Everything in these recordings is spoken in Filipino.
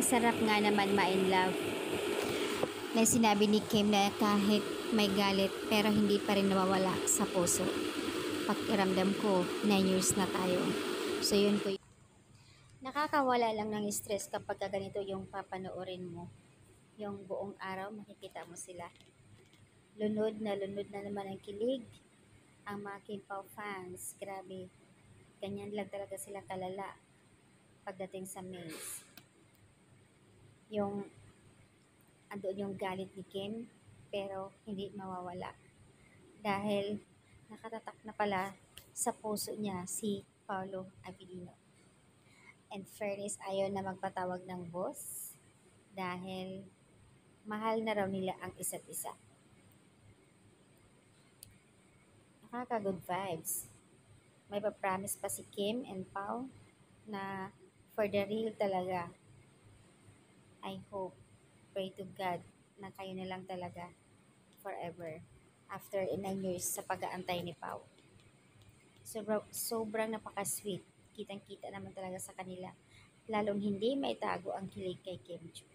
sarap nga naman ma-in love. Na sinabi ni Kim na kahit may galit pero hindi pa rin nawawala sa puso. Pakiramdam ko, 9 years na tayo. So yun po. Nakakawala lang ng stress kapag ganito yung papanoorin mo. Yung buong araw makikita mo sila. Lunod na naman ang kilig. Ang mga Kim Pao fans, grabe. Ganyan lang talaga sila kalala pagdating sa maze. Yung andoon yung galit ni Kim pero hindi mawawala dahil nakatatak na pala sa puso niya si Paolo Abilino. And fairness, ayaw na magpatawag ng boss dahil mahal na raw nila ang isa't isa. Nakaka-good vibes. May pa-promise pa si Kim and Pao na for the real talaga. I hope, pray to God na kayo na lang talaga forever after 9 years sa pag-aantay ni Pao. Sobrang napaka-sweet. Kitang-kita naman talaga sa kanila. Lalong hindi maitago ang kilig kay Kim Chiu.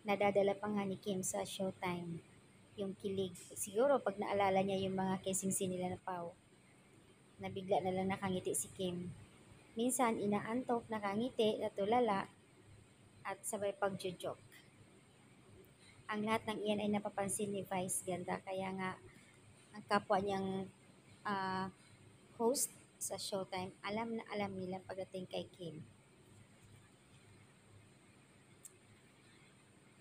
Nadadala pa nga ni Kim sa Showtime yung kilig. Siguro pag naalala niya yung mga kissing scene nila na Pao, nabigla na lang nakangiti si Kim. Minsan inaantok, nakangiti, natulala, at sabay pagjo-joke. Ang lahat ng iyan ay napapansin ni Vice Ganda, kaya nga ang kapwa niyang host sa Showtime, alam na alam nila pagdating kay Kim.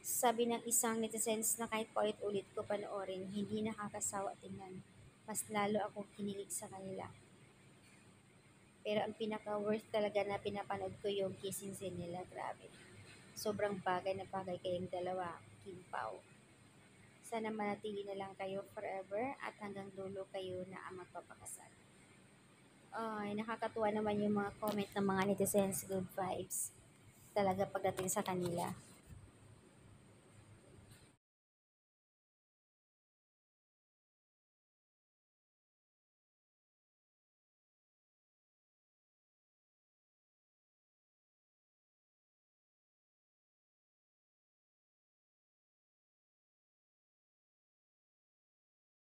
Sabi ng isang netizens na kahit paulit-ulit ko panoorin, hindi nakakasawa tingnan. Mas lalo akong kinilig sa kanila. Pero ang pinaka-worst talaga na pinapanood ko yung kissing scene nila, grabe. Sobrang bagay na bagay kayong dalawa, Kim Pao. Sana manatili na lang kayo forever at hanggang dulo kayo na ang magpapakasal. Ay, nakakatuwa naman yung mga comment ng mga netizens, good vibes. Talaga pagdating sa kanila.